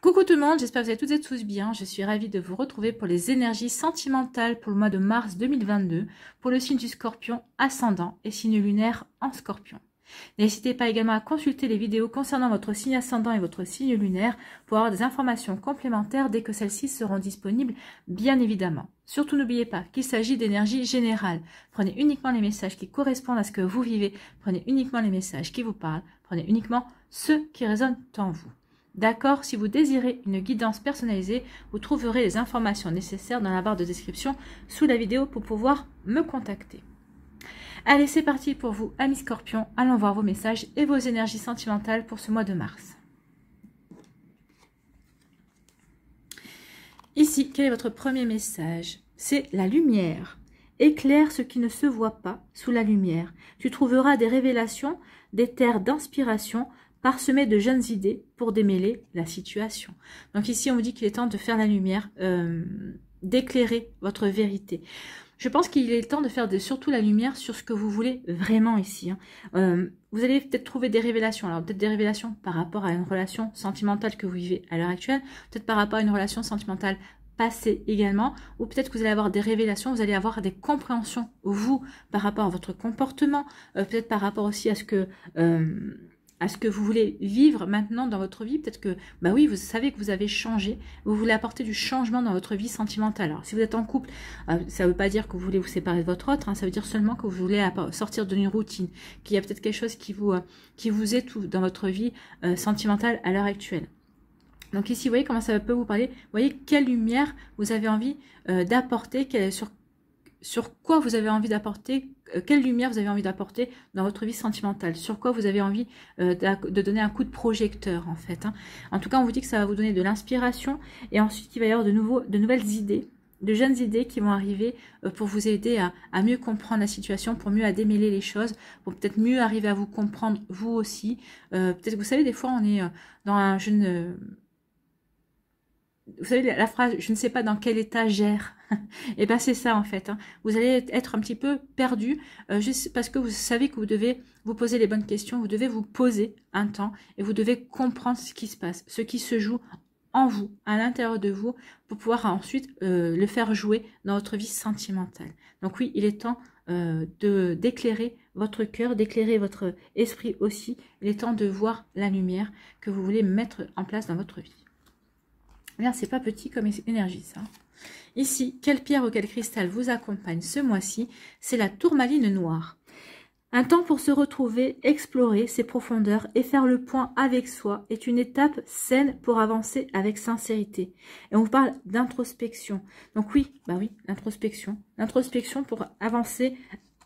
Coucou tout le monde, j'espère que vous allez toutes et tous bien. Je suis ravie de vous retrouver pour les énergies sentimentales pour le mois de mars 2022, pour le signe du Scorpion ascendant et signe lunaire en Scorpion. N'hésitez pas également à consulter les vidéos concernant votre signe ascendant et votre signe lunaire pour avoir des informations complémentaires dès que celles-ci seront disponibles, bien évidemment. Surtout n'oubliez pas qu'il s'agit d'énergie générale. Prenez uniquement les messages qui correspondent à ce que vous vivez, prenez uniquement les messages qui vous parlent, prenez uniquement ceux qui résonnent en vous. D'accord, si vous désirez une guidance personnalisée, vous trouverez les informations nécessaires dans la barre de description sous la vidéo pour pouvoir me contacter. Allez, c'est parti pour vous, amis Scorpions. Allons voir vos messages et vos énergies sentimentales pour ce mois de mars. Ici, quel est votre premier message? C'est la lumière. Éclaire ce qui ne se voit pas sous la lumière. Tu trouveras des révélations, des terres d'inspiration, parsemé de jeunes idées pour démêler la situation. Donc ici, on vous dit qu'il est temps de faire la lumière, d'éclairer votre vérité. Je pense qu'il est temps de faire surtout la lumière sur ce que vous voulez vraiment ici. Vous allez peut-être trouver des révélations. Alors peut-être des révélations par rapport à une relation sentimentale que vous vivez à l'heure actuelle, peut-être par rapport à une relation sentimentale passée également, ou peut-être que vous allez avoir des révélations, vous allez avoir des compréhensions, vous, par rapport à votre comportement, peut-être par rapport aussi à ce que vous voulez vivre maintenant dans votre vie. Peut-être que, bah oui, vous savez que vous avez changé, vous voulez apporter du changement dans votre vie sentimentale. Alors, si vous êtes en couple, ça ne veut pas dire que vous voulez vous séparer de votre autre, hein, ça veut dire seulement que vous voulez sortir d'une routine, qu'il y a peut-être quelque chose qui vous étouffe dans votre vie sentimentale à l'heure actuelle. Donc ici, vous voyez comment ça peut vous parler, vous voyez quelle lumière vous avez envie d'apporter, sur quoi vous avez envie d'apporter, quelle lumière vous avez envie d'apporter dans votre vie sentimentale, sur quoi vous avez envie de donner un coup de projecteur en fait. Hein. En tout cas, on vous dit que ça va vous donner de l'inspiration et ensuite il va y avoir de nouvelles idées, de jeunes idées qui vont arriver pour vous aider à mieux comprendre la situation, pour mieux à démêler les choses, pour peut-être mieux arriver à vous comprendre vous aussi. Peut-être que vous savez, des fois on est dans un jeune... Vous savez la phrase, je ne sais pas dans quel état gère. Et bien c'est ça en fait. Hein. Vous allez être un petit peu perdu juste parce que vous savez que vous devez vous poser les bonnes questions, vous devez vous poser un temps et vous devez comprendre ce qui se passe, ce qui se joue en vous, à l'intérieur de vous, pour pouvoir ensuite le faire jouer dans votre vie sentimentale. Donc oui, il est temps d'éclairer votre cœur, d'éclairer votre esprit aussi. Il est temps de voir la lumière que vous voulez mettre en place dans votre vie. Bien, c'est pas petit comme énergie ça. Ici, quelle pierre ou quel cristal vous accompagne ce mois-ci? C'est la tourmaline noire. Un temps pour se retrouver, explorer ses profondeurs et faire le point avec soi est une étape saine pour avancer avec sincérité. Et on vous parle d'introspection. Donc oui, bah oui, l'introspection. L'introspection pour avancer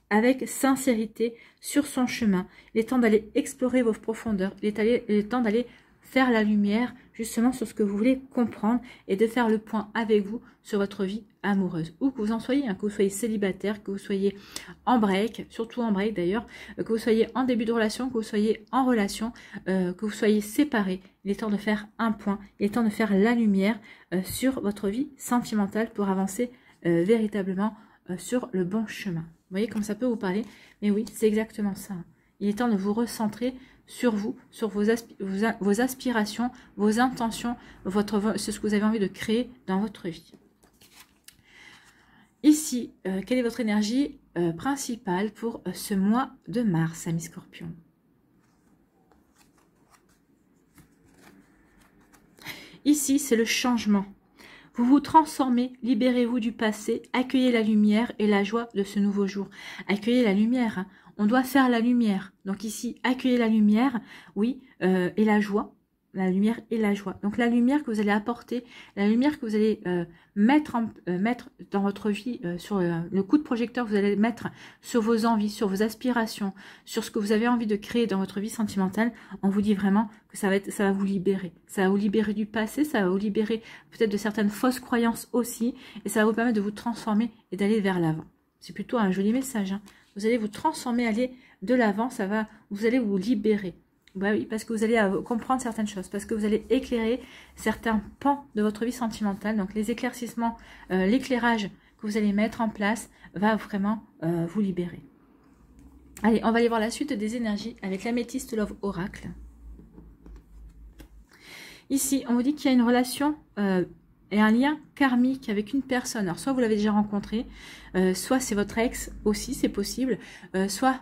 avec sincérité sur son chemin. Il est temps d'aller explorer vos profondeurs. Il est temps d'aller faire la lumière justement sur ce que vous voulez comprendre et de faire le point avec vous sur votre vie amoureuse. Où que vous en soyez, hein, que vous soyez célibataire, que vous soyez en break, surtout en break d'ailleurs, que vous soyez en début de relation, que vous soyez en relation, que vous soyez séparés. Il est temps de faire un point, il est temps de faire la lumière sur votre vie sentimentale pour avancer véritablement sur le bon chemin. Vous voyez comme ça peut vous parler? Mais oui, c'est exactement ça. Il est temps de vous recentrer sur vous, sur vos aspirations, vos intentions, c'est ce que vous avez envie de créer dans votre vie. Ici, quelle est votre énergie principale pour ce mois de mars, amis Scorpions? Ici, c'est le changement. Vous vous transformez, libérez-vous du passé, accueillez la lumière et la joie de ce nouveau jour. Accueillez la lumière, hein. On doit faire la lumière. Donc ici, accueillez la lumière, oui, et la joie. La lumière et la joie. Donc la lumière que vous allez apporter, la lumière que vous allez mettre dans votre vie, sur le coup de projecteur, vous allez mettre sur vos envies, sur vos aspirations, sur ce que vous avez envie de créer dans votre vie sentimentale. On vous dit vraiment que ça va vous libérer. Ça va vous libérer du passé, ça va vous libérer peut-être de certaines fausses croyances aussi, et ça va vous permettre de vous transformer et d'aller vers l'avant. C'est plutôt un joli message. Hein. Vous allez vous transformer, aller de l'avant, vous allez vous libérer. Bah oui, parce que vous allez comprendre certaines choses, parce que vous allez éclairer certains pans de votre vie sentimentale. Donc les éclaircissements, l'éclairage que vous allez mettre en place va vraiment vous libérer. Allez, on va aller voir la suite des énergies avec l'améthyste Love Oracle. Ici, on vous dit qu'il y a une relation et un lien karmique avec une personne. Alors, soit vous l'avez déjà rencontré, soit c'est votre ex aussi, c'est possible, soit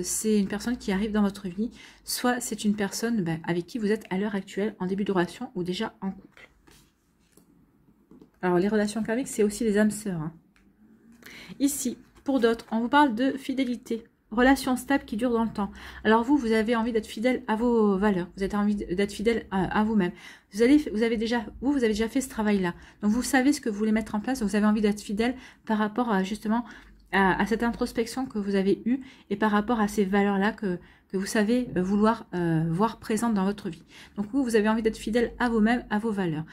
c'est une personne qui arrive dans votre vie, soit c'est une personne avec qui vous êtes à l'heure actuelle en début de relation ou déjà en couple. Alors, les relations karmiques, c'est aussi les âmes sœurs. Hein. Ici, pour d'autres, on vous parle de fidélité. Relation stable qui dure dans le temps. Alors vous avez envie d'être fidèle à vos valeurs. Vous avez envie d'être fidèle à vous-même. Vous avez déjà fait ce travail-là. Donc vous savez ce que vous voulez mettre en place. Donc vous avez envie d'être fidèle par rapport à justement à cette introspection que vous avez eue et par rapport à ces valeurs-là que vous savez vouloir voir présentes dans votre vie. Donc vous avez envie d'être fidèle à vous-même, à vos valeurs.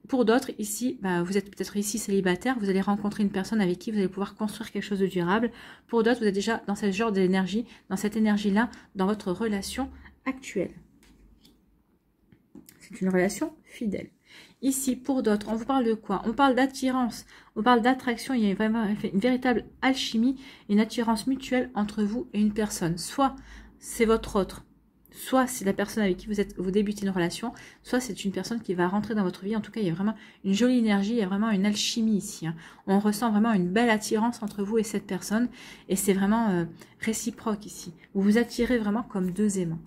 Pour d'autres, ici, vous êtes peut-être ici célibataire, vous allez rencontrer une personne avec qui vous allez pouvoir construire quelque chose de durable. Pour d'autres, vous êtes déjà dans ce genre d'énergie, dans cette énergie-là, dans votre relation actuelle. C'est une relation fidèle. Ici, pour d'autres, on vous parle de quoi? On parle d'attirance, on parle d'attraction, il y a vraiment une véritable alchimie, une attirance mutuelle entre vous et une personne. Soit c'est votre autre, soit c'est la personne avec qui vous débutez une relation, soit c'est une personne qui va rentrer dans votre vie. En tout cas, il y a vraiment une jolie énergie, il y a vraiment une alchimie ici. Hein. On ressent vraiment une belle attirance entre vous et cette personne. Et c'est vraiment réciproque ici. Vous vous attirez vraiment comme deux aimants.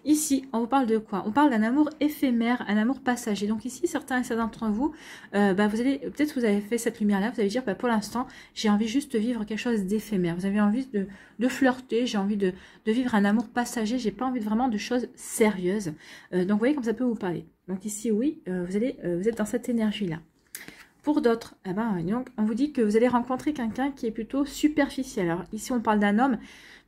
Ici, on vous parle de quoi? On parle d'un amour éphémère, un amour passager. Donc ici, certains et certains d'entre vous, vous allez peut-être vous avez fait cette lumière-là, vous allez dire, pour l'instant, j'ai envie juste de vivre quelque chose d'éphémère. Vous avez envie de flirter, j'ai envie de vivre un amour passager, j'ai pas envie vraiment de choses sérieuses. Donc vous voyez comme ça peut vous parler. Donc ici, oui, vous êtes dans cette énergie-là. Pour d'autres, donc, on vous dit que vous allez rencontrer quelqu'un qui est plutôt superficiel. Alors ici, on parle d'un homme.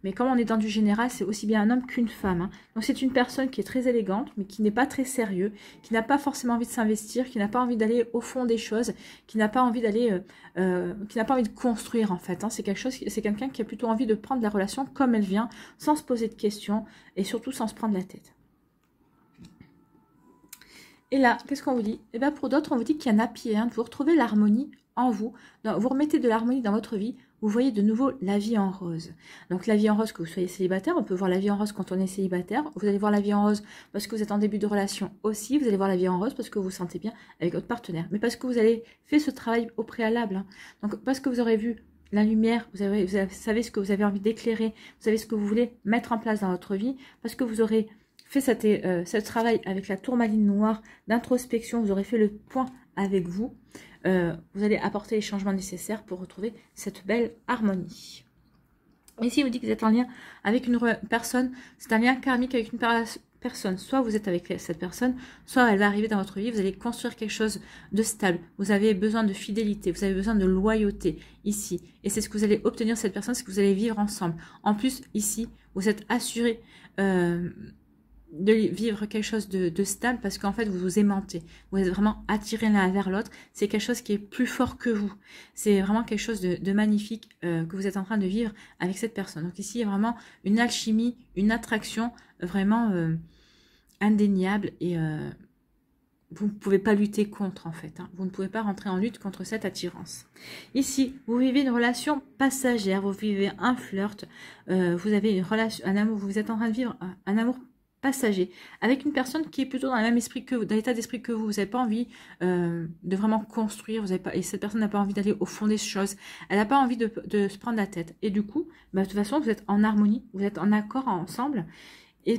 Mais comme on est dans du général, c'est aussi bien un homme qu'une femme. Hein. Donc c'est une personne qui est très élégante, mais qui n'est pas très sérieux, qui n'a pas forcément envie de s'investir, qui n'a pas envie d'aller au fond des choses, qui n'a pas envie d'aller, qui n'a pas envie de construire en fait. Hein. C'est quelqu'un qui a plutôt envie de prendre la relation comme elle vient, sans se poser de questions et surtout sans se prendre la tête. Et là, qu'est-ce qu'on vous dit? Eh bien, pour d'autres, on vous dit qu'il y a un happy end, vous retrouvez l'harmonie en vous, vous remettez de l'harmonie dans votre vie, vous voyez de nouveau la vie en rose. Donc la vie en rose, que vous soyez célibataire, on peut voir la vie en rose quand on est célibataire, vous allez voir la vie en rose parce que vous êtes en début de relation aussi, vous allez voir la vie en rose parce que vous vous sentez bien avec votre partenaire, mais parce que vous avez fait ce travail au préalable. Hein. Donc parce que vous aurez vu la lumière, vous savez ce que vous avez envie d'éclairer, vous savez ce que vous voulez mettre en place dans votre vie, parce que vous aurez fait ce travail avec la tourmaline noire d'introspection, vous aurez fait le point avec vous. Vous allez apporter les changements nécessaires pour retrouver cette belle harmonie. Ici, il vous dit que vous êtes en lien avec une personne, c'est un lien karmique avec une personne. Soit vous êtes avec cette personne, soit elle va arriver dans votre vie, vous allez construire quelque chose de stable. Vous avez besoin de fidélité, vous avez besoin de loyauté ici. Et c'est ce que vous allez obtenir de cette personne, c'est que vous allez vivre ensemble. En plus, ici, vous êtes assuré de vivre quelque chose de stable parce qu'en fait vous vous aimantez, vous êtes vraiment attirés l'un vers l'autre, c'est quelque chose qui est plus fort que vous, c'est vraiment quelque chose de magnifique que vous êtes en train de vivre avec cette personne. Donc ici il y a vraiment une alchimie, une attraction vraiment indéniable et vous ne pouvez pas lutter contre en fait, hein. Vous ne pouvez pas rentrer en lutte contre cette attirance. Ici, vous vivez une relation passagère, vous vivez un flirt, vous avez une relation, un amour, vous êtes en train de vivre un amour passager, avec une personne qui est plutôt dans le même esprit que vous, dans l'état d'esprit que vous n'avez pas envie de vraiment construire, et cette personne n'a pas envie d'aller au fond des choses, elle n'a pas envie de se prendre la tête, et du coup, de toute façon, vous êtes en harmonie, vous êtes en accord ensemble, et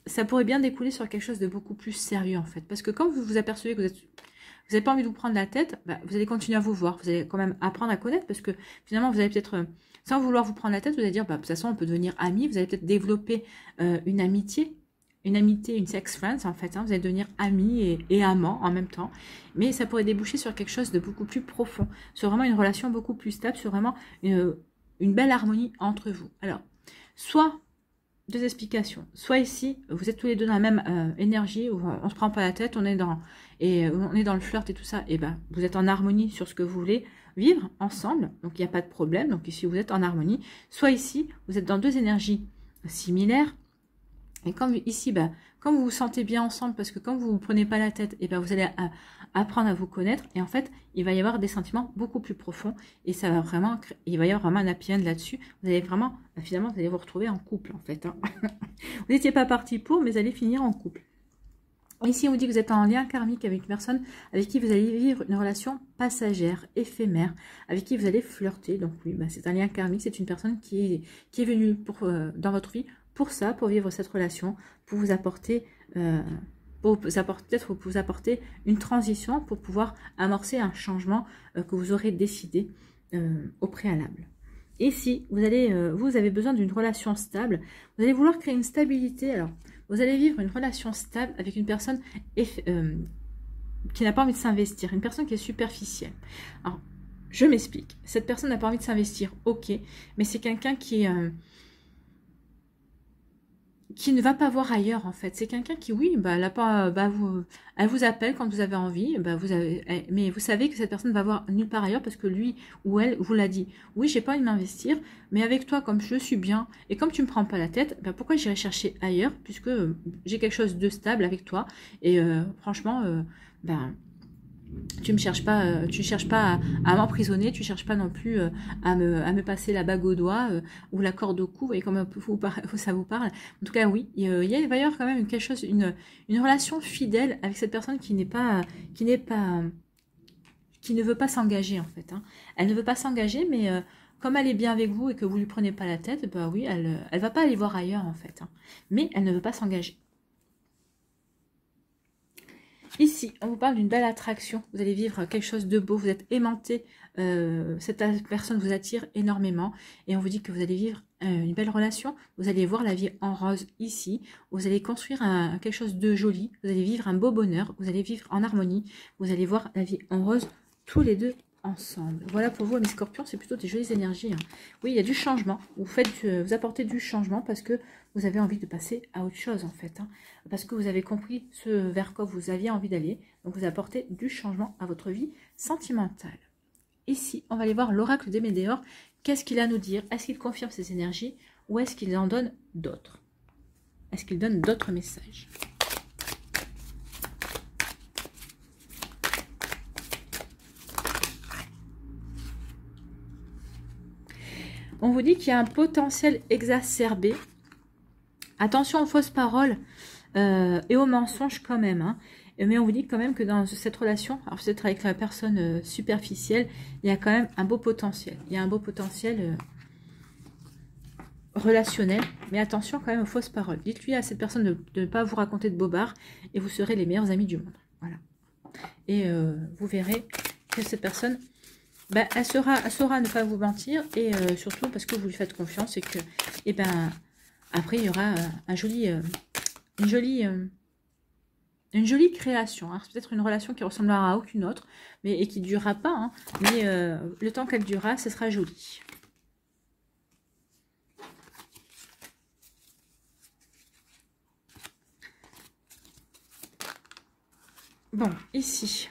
ça pourrait bien découler sur quelque chose de beaucoup plus sérieux en fait, parce que quand vous vous apercevez que vous n'avez pas envie de vous prendre la tête, vous allez continuer à vous voir, vous allez quand même apprendre à connaître, parce que finalement, vous allez peut-être, sans vouloir vous prendre la tête, vous allez dire, de toute façon, on peut devenir amis, vous allez peut-être développer une amitié, une sex friends en fait, hein, vous allez devenir amis et amants en même temps, mais ça pourrait déboucher sur quelque chose de beaucoup plus profond, sur vraiment une relation beaucoup plus stable, sur vraiment une belle harmonie entre vous. Alors, soit deux explications, soit ici, vous êtes tous les deux dans la même énergie, où on se prend pas la tête, on est dans le flirt et tout ça, et vous êtes en harmonie sur ce que vous voulez vivre ensemble, donc il n'y a pas de problème, donc ici vous êtes en harmonie, soit ici, vous êtes dans deux énergies similaires. Et comme ici, quand vous vous sentez bien ensemble, parce que quand vous ne vous prenez pas la tête, et ben vous allez apprendre à vous connaître, et en fait, il va y avoir des sentiments beaucoup plus profonds, et ça va vraiment, il va y avoir vraiment un happy end là-dessus. Vous allez vraiment, finalement, vous allez vous retrouver en couple, en fait. Hein. Vous n'étiez pas parti pour, mais vous allez finir en couple. Ici, on vous dit que vous êtes en lien karmique avec une personne avec qui vous allez vivre une relation passagère, éphémère, avec qui vous allez flirter. Donc oui, bah, c'est un lien karmique, c'est une personne qui est venue dans votre vie pour ça, pour vivre cette relation, pour vous apporter, peut-être pour vous apporter une transition, pour pouvoir amorcer un changement que vous aurez décidé au préalable. Et si vous avez besoin d'une relation stable, vous allez vouloir créer une stabilité. Alors, vous allez vivre une relation stable avec une personne qui n'a pas envie de s'investir, une personne qui est superficielle. Alors, je m'explique. Cette personne n'a pas envie de s'investir, ok, mais c'est quelqu'un qui ne va pas voir ailleurs, en fait. C'est quelqu'un qui, oui, bah, elle vous appelle quand vous avez envie, bah, mais vous savez que cette personne va voir nulle part ailleurs parce que lui ou elle vous l'a dit. Oui, j'ai pas envie de m'investir, mais avec toi, comme je suis bien, et comme tu me prends pas la tête, bah, pourquoi j'irai chercher ailleurs, puisque j'ai quelque chose de stable avec toi, et franchement, ben... Tu cherches pas à m'emprisonner, tu cherches pas non plus à me passer la bague au doigt ou la corde au cou, vous voyez comment ça vous parle. En tout cas, oui, il va y avoir quand même quelque chose, une relation fidèle avec cette personne qui ne veut pas s'engager en fait. Hein. Elle ne veut pas s'engager, mais comme elle est bien avec vous et que vous lui prenez pas la tête, bah oui, elle va pas aller voir ailleurs en fait. Hein. Mais elle ne veut pas s'engager. Ici, on vous parle d'une belle attraction. Vous allez vivre quelque chose de beau. Vous êtes aimanté. Cette personne vous attire énormément. Et on vous dit que vous allez vivre une belle relation. Vous allez voir la vie en rose ici. Vous allez construire quelque chose de joli. Vous allez vivre un beau bonheur. Vous allez vivre en harmonie. Vous allez voir la vie en rose tous les deux ensemble. Voilà pour vous, mes scorpions. C'est plutôt des jolies énergies. Hein. Oui, il y a du changement. Vous apportez du changement parce que vous avez envie de passer à autre chose en fait. Hein. Parce que vous avez compris ce vers quoi vous aviez envie d'aller. Donc vous apportez du changement à votre vie sentimentale. Ici, on va aller voir l'oracle des Médéors. Qu'est-ce qu'il a à nous dire? Est-ce qu'il confirme ces énergies ou est-ce qu'il en donne d'autres? Est-ce qu'il donne d'autres messages? On vous dit qu'il y a un potentiel exacerbé. Attention aux fausses paroles et aux mensonges quand même. Hein. Mais on vous dit quand même que dans cette relation, alors peut-être avec la personne superficielle, il y a quand même un beau potentiel. Il y a un beau potentiel relationnel. Mais attention quand même aux fausses paroles. Dites-lui à cette personne de ne pas vous raconter de bobards et vous serez les meilleurs amis du monde. Voilà. Et vous verrez que cette personne... Ben, elle saura ne pas vous mentir et surtout parce que vous lui faites confiance et que après il y aura une jolie création. Hein. C'est peut-être une relation qui ressemblera à aucune autre et qui ne durera pas. Hein. Mais le temps qu'elle durera, ce sera joli. Bon, ici...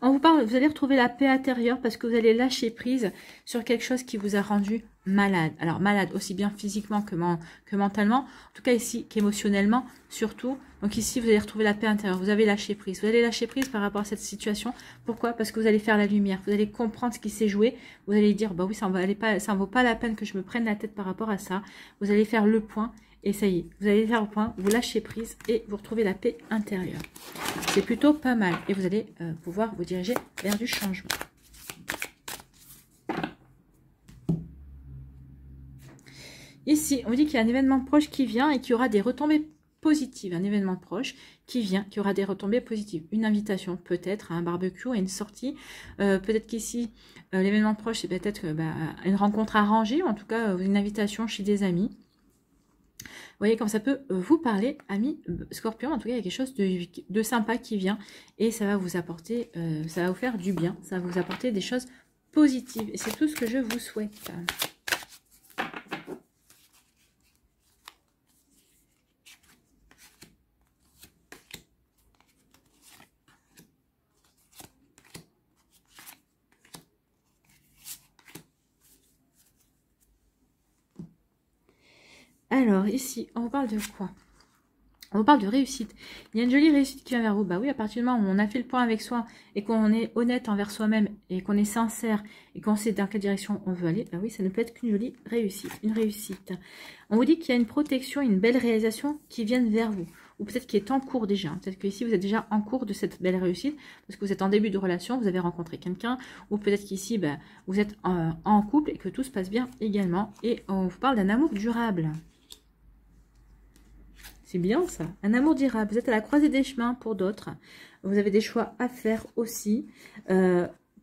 On vous parle, vous allez retrouver la paix intérieure parce que vous allez lâcher prise sur quelque chose qui vous a rendu malade. Alors malade aussi bien physiquement que mentalement, en tout cas ici qu'émotionnellement surtout. Donc ici vous allez retrouver la paix intérieure, vous avez lâché prise. Vous allez lâcher prise par rapport à cette situation. Pourquoi? Parce que vous allez faire la lumière, vous allez comprendre ce qui s'est joué. Vous allez dire, bah oui, ça ne vaut pas la peine que je me prenne la tête par rapport à ça. Vous allez faire le point. Et ça y est, vous allez faire le point, vous lâchez prise et vous retrouvez la paix intérieure. C'est plutôt pas mal. Et vous allez pouvoir vous diriger vers du changement. Ici, on vous dit qu'il y a un événement proche qui vient et qu'il y aura des retombées positives. Un événement proche qui vient, qui aura des retombées positives. Une invitation peut-être à un barbecue, à une sortie. Peut-être qu'ici, l'événement proche, c'est peut-être une rencontre arrangée. Ou en tout cas, une invitation chez des amis. Vous voyez comme ça peut vous parler, amis Scorpion. En tout cas, il y a quelque chose de sympa qui vient et ça va vous apporter, ça va vous faire du bien, ça va vous apporter des choses positives. Et c'est tout ce que je vous souhaite. Alors, ici, on parle de quoi? On vous parle de réussite. Il y a une jolie réussite qui vient vers vous. Bah oui, à partir du moment où on a fait le point avec soi et qu'on est honnête envers soi-même et qu'on est sincère et qu'on sait dans quelle direction on veut aller, bah oui, ça ne peut être qu'une jolie réussite. Une réussite. On vous dit qu'il y a une protection, une belle réalisation qui viennent vers vous. Ou peut-être qui est en cours déjà. Peut-être que ici, vous êtes déjà en cours de cette belle réussite parce que vous êtes en début de relation, vous avez rencontré quelqu'un. Ou peut-être qu'ici, bah, vous êtes en couple et que tout se passe bien également. Et on vous parle d'un amour durable. C'est bien ça, un amour durable. Vous êtes à la croisée des chemins pour d'autres. Vous avez des choix à faire aussi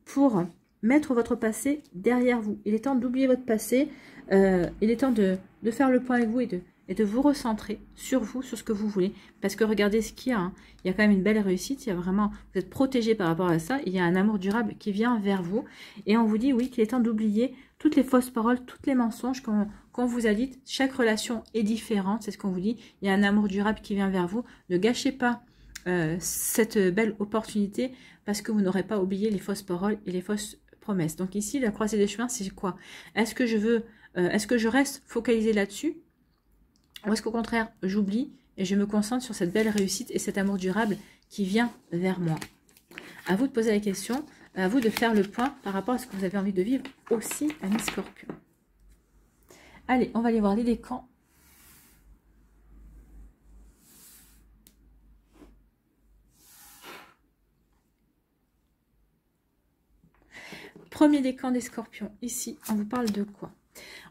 pour mettre votre passé derrière vous. Il est temps d'oublier votre passé. Il est temps de faire le point avec vous et de vous recentrer sur vous, sur ce que vous voulez. Parce que regardez ce qu'il y a. Hein. Il y a quand même une belle réussite. Il y a vraiment, vous êtes protégé par rapport à ça. Il y a un amour durable qui vient vers vous. Et on vous dit, oui, qu'il est temps d'oublier toutes les fausses paroles, toutes les mensonges qu'on vous a dites. Chaque relation est différente. C'est ce qu'on vous dit. Il y a un amour durable qui vient vers vous. Ne gâchez pas cette belle opportunité parce que vous n'aurez pas oublié les fausses paroles et les fausses promesses. Donc ici, la croisée des chemins, c'est quoi? Est-ce que je reste focalisée là-dessus? Ou est-ce qu'au contraire, j'oublie et je me concentre sur cette belle réussite et cet amour durable qui vient vers moi? À vous de poser la question, à vous de faire le point par rapport à ce que vous avez envie de vivre aussi, amis Scorpion. Allez, on va aller voir les décans. Premier décan des Scorpions. Ici, on vous parle de quoi?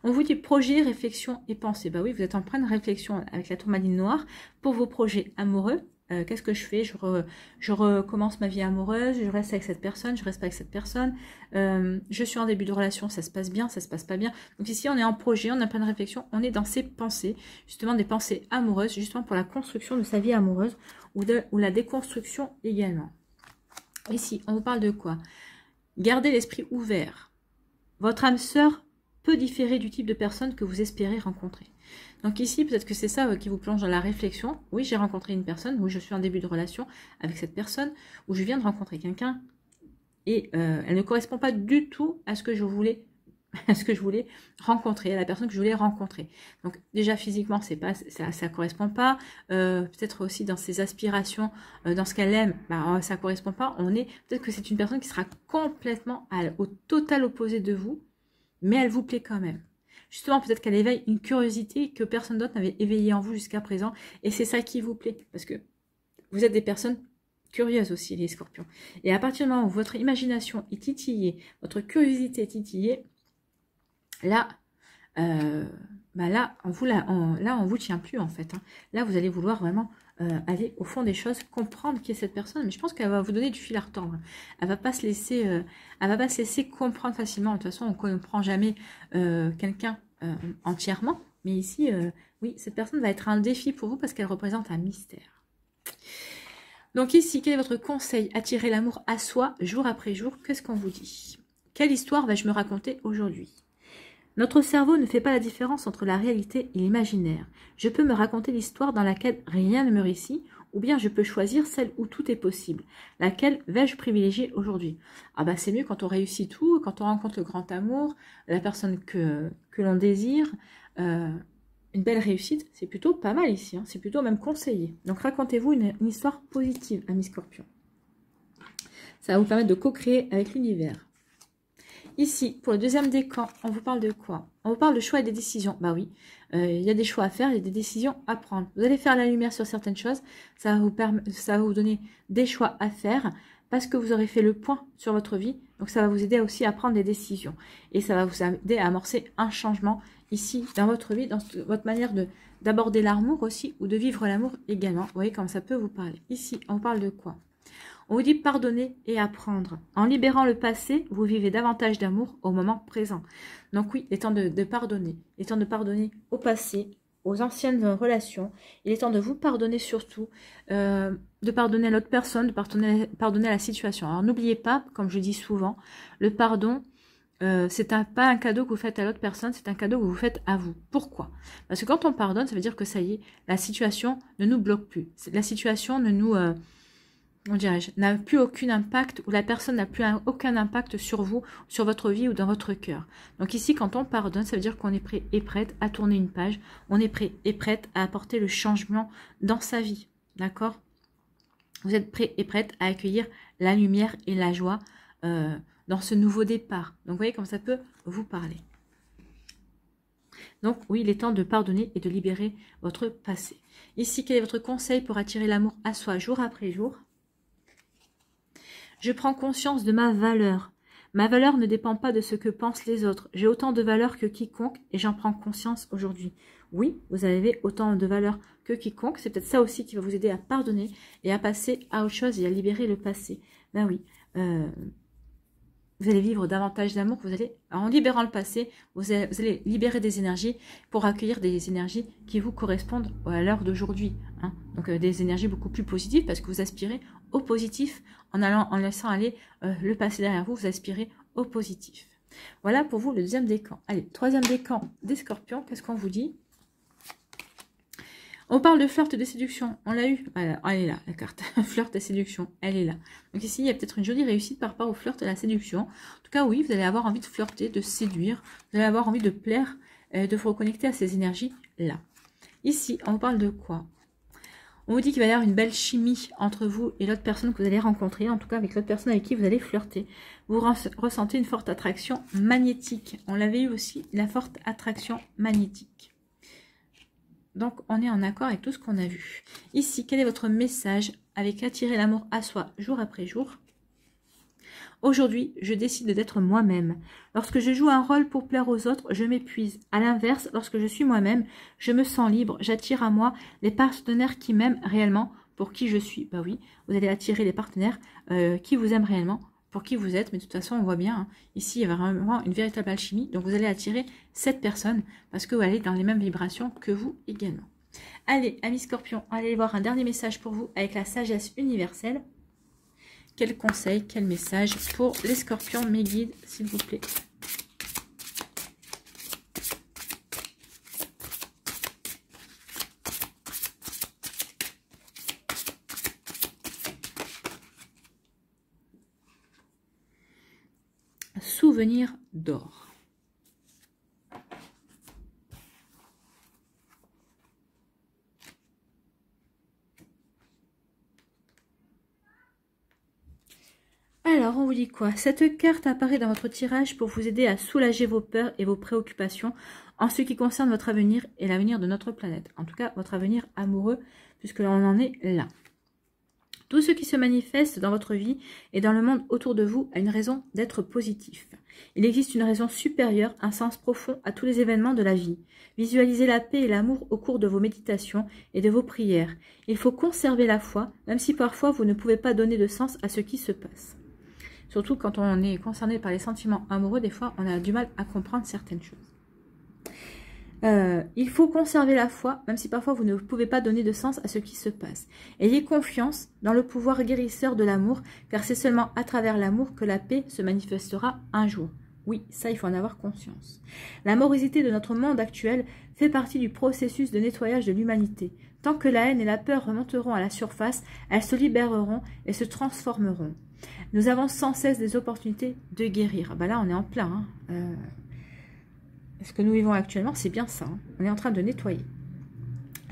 On vous dit projet, réflexion et pensée. Bah oui, vous êtes en pleine réflexion avec la tourmaline noire pour vos projets amoureux. Qu'est-ce que je fais? Je recommence ma vie amoureuse, je reste avec cette personne, je reste pas avec cette personne. Je suis en début de relation, ça se passe bien, ça se passe pas bien. Donc ici, on est en projet, on est en pleine réflexion, on est dans ses pensées, justement des pensées amoureuses, justement pour la construction de sa vie amoureuse ou la déconstruction également. Ici, on vous parle de quoi? Gardez l'esprit ouvert. Votre âme sœur peut différer du type de personne que vous espérez rencontrer. Donc ici, peut-être que c'est ça qui vous plonge dans la réflexion. Oui, j'ai rencontré une personne, oui, je suis en début de relation avec cette personne, ou je viens de rencontrer quelqu'un, et elle ne correspond pas du tout à ce que je voulais, rencontrer, à la personne que je voulais rencontrer. Donc déjà physiquement, ça correspond pas. Peut-être aussi dans ses aspirations, dans ce qu'elle aime, bah, ça correspond pas. Peut-être que c'est une personne qui sera complètement au total opposé de vous, mais elle vous plaît quand même. Justement, peut-être qu'elle éveille une curiosité que personne d'autre n'avait éveillée en vous jusqu'à présent. Et c'est ça qui vous plaît. Parce que vous êtes des personnes curieuses aussi, les Scorpions. Et à partir du moment où votre imagination est titillée, votre curiosité est titillée, là, on vous tient plus en fait. Hein. Là, vous allez vouloir vraiment aller au fond des choses, comprendre qui est cette personne. Mais je pense qu'elle va vous donner du fil à retordre. Elle va pas se laisser comprendre facilement. De toute façon, on ne comprend jamais quelqu'un entièrement. Mais ici, oui, cette personne va être un défi pour vous parce qu'elle représente un mystère. Donc ici, quel est votre conseil? Attirer l'amour à soi jour après jour. Qu'est-ce qu'on vous dit? Quelle histoire vais-je me raconter aujourd'hui? Notre cerveau ne fait pas la différence entre la réalité et l'imaginaire. Je peux me raconter l'histoire dans laquelle rien ne me réussit, ou bien je peux choisir celle où tout est possible. Laquelle vais-je privilégier aujourd'hui? Ah bah c'est mieux quand on réussit tout, quand on rencontre le grand amour, la personne que l'on désire. Une belle réussite, c'est plutôt pas mal ici, hein, c'est plutôt même conseillé. Donc racontez-vous une histoire positive, amis Scorpions. Ça va vous permettre de co-créer avec l'univers. Ici, pour le deuxième décan, on vous parle de quoi? On vous parle de choix et des décisions. Bah oui, il y a des choix à faire, il y a des décisions à prendre. Vous allez faire la lumière sur certaines choses, ça va vous donner des choix à faire parce que vous aurez fait le point sur votre vie. Donc ça va vous aider aussi à prendre des décisions. Et ça va vous aider à amorcer un changement ici dans votre vie, dans votre manière d'aborder l'amour aussi ou de vivre l'amour également. Vous voyez comme ça peut vous parler. Ici, on parle de quoi? On vous dit pardonner et apprendre. En libérant le passé, vous vivez davantage d'amour au moment présent. Donc oui, il est temps de pardonner. Il est temps de pardonner au passé, aux anciennes relations. Il est temps de vous pardonner surtout, de pardonner à l'autre personne, de pardonner à la situation. Alors n'oubliez pas, comme je dis souvent, le pardon, c'est pas un cadeau que vous faites à l'autre personne, c'est un cadeau que vous faites à vous. Pourquoi? Parce que quand on pardonne, ça veut dire que ça y est, la situation ne nous bloque plus. La situation ne nous... on dirait, n'a plus aucun impact, ou la personne n'a plus aucun impact sur vous, sur votre vie ou dans votre cœur. Donc ici, quand on pardonne, ça veut dire qu'on est prêt et prête à tourner une page, on est prêt et prête à apporter le changement dans sa vie, d'accord? Vous êtes prêt et prête à accueillir la lumière et la joie dans ce nouveau départ. Donc vous voyez comme ça peut vous parler. Donc oui, il est temps de pardonner et de libérer votre passé. Ici, quel est votre conseil pour attirer l'amour à soi jour après jour? Je prends conscience de ma valeur. Ma valeur ne dépend pas de ce que pensent les autres. J'ai autant de valeur que quiconque et j'en prends conscience aujourd'hui. Oui, vous avez autant de valeur que quiconque. C'est peut-être ça aussi qui va vous aider à pardonner et à passer à autre chose et à libérer le passé. Ben oui, vous allez vivre davantage d'amour. Vous allez, en libérant le passé, vous allez libérer des énergies pour accueillir des énergies qui vous correspondent à l'heure d'aujourd'hui. Hein. Donc des énergies beaucoup plus positives parce que vous aspirez au positif en laissant aller le passé derrière vous. Vous aspirez au positif. Voilà pour vous le deuxième décan. Allez, troisième décan des scorpions. Qu'est-ce qu'on vous dit? On parle de flirt et de séduction. On l'a eu. Elle est là, la carte. Flirt et séduction. Elle est là. Donc ici, il y a peut-être une jolie réussite par rapport au flirt et à la séduction. En tout cas, oui, vous allez avoir envie de flirter, de séduire. Vous allez avoir envie de plaire, de vous reconnecter à ces énergies-là. Ici, on parle de quoi? On vous dit qu'il va y avoir une belle chimie entre vous et l'autre personne que vous allez rencontrer. En tout cas, avec l'autre personne avec qui vous allez flirter. Vous ressentez une forte attraction magnétique. On l'avait eu aussi, la forte attraction magnétique. Donc, on est en accord avec tout ce qu'on a vu. Ici, quel est votre message avec attirer l'amour à soi jour après jour? Aujourd'hui, je décide d'être moi-même. Lorsque je joue un rôle pour plaire aux autres, je m'épuise. À l'inverse, lorsque je suis moi-même, je me sens libre. J'attire à moi les partenaires qui m'aiment réellement pour qui je suis. Bah oui, vous allez attirer les partenaires qui vous aiment réellement pour qui vous êtes, mais de toute façon, on voit bien, hein, ici, il y a vraiment une véritable alchimie. Donc, vous allez attirer cette personne parce que vous allez dans les mêmes vibrations que vous également. Allez, amis scorpions, allez voir un dernier message pour vous avec la sagesse universelle. Quel conseil, quel message pour les scorpions, mes guides, s'il vous plaît? Souvenir d'or. Alors, on vous dit quoi? Cette carte apparaît dans votre tirage pour vous aider à soulager vos peurs et vos préoccupations en ce qui concerne votre avenir et l'avenir de notre planète. En tout cas, votre avenir amoureux, puisque l'on en est là. Tout ce qui se manifeste dans votre vie et dans le monde autour de vous a une raison d'être positif. Il existe une raison supérieure, un sens profond à tous les événements de la vie. Visualisez la paix et l'amour au cours de vos méditations et de vos prières. Il faut conserver la foi, même si parfois vous ne pouvez pas donner de sens à ce qui se passe. Surtout quand on est concerné par les sentiments amoureux, des fois on a du mal à comprendre certaines choses. Il faut conserver la foi, même si parfois vous ne pouvez pas donner de sens à ce qui se passe. Ayez confiance dans le pouvoir guérisseur de l'amour, car c'est seulement à travers l'amour que la paix se manifestera un jour. Oui, ça, il faut en avoir conscience. La morosité de notre monde actuel fait partie du processus de nettoyage de l'humanité. Tant que la haine et la peur remonteront à la surface, elles se libéreront et se transformeront. Nous avons sans cesse des opportunités de guérir. Ben là, on est en plein. Ce que nous vivons actuellement, c'est bien ça. Hein. On est en train de nettoyer.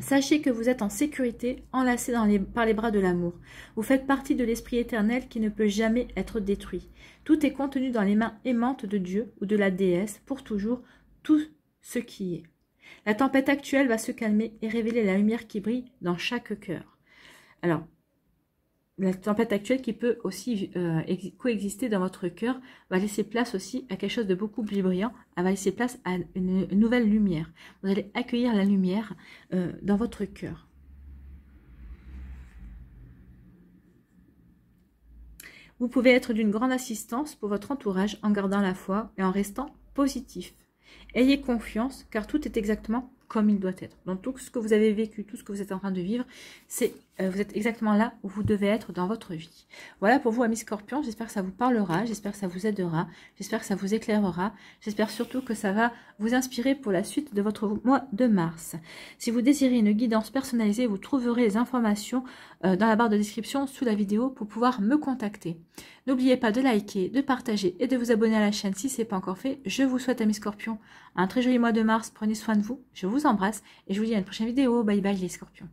Sachez que vous êtes en sécurité, enlacés par les bras de l'amour. Vous faites partie de l'esprit éternel qui ne peut jamais être détruit. Tout est contenu dans les mains aimantes de Dieu ou de la déesse, pour toujours, tout ce qui est. La tempête actuelle va se calmer et révéler la lumière qui brille dans chaque cœur. Alors, la tempête actuelle qui peut aussi coexister dans votre cœur va laisser place aussi à quelque chose de beaucoup plus brillant. Elle va laisser place à une nouvelle lumière. Vous allez accueillir la lumière dans votre cœur. Vous pouvez être d'une grande assistance pour votre entourage en gardant la foi et en restant positif. Ayez confiance car tout est exactement comme il doit être. Donc tout ce que vous avez vécu, tout ce que vous êtes en train de vivre, c'est vous êtes exactement là où vous devez être dans votre vie. Voilà pour vous, amis scorpions, j'espère que ça vous parlera, j'espère que ça vous aidera, j'espère que ça vous éclairera, j'espère surtout que ça va vous inspirer pour la suite de votre mois de mars. Si vous désirez une guidance personnalisée, vous trouverez les informations dans la barre de description sous la vidéo pour pouvoir me contacter. N'oubliez pas de liker, de partager et de vous abonner à la chaîne si ce n'est pas encore fait. Je vous souhaite, amis scorpions, un très joli mois de mars. Prenez soin de vous, je vous embrasse et je vous dis à une prochaine vidéo. Bye bye les scorpions.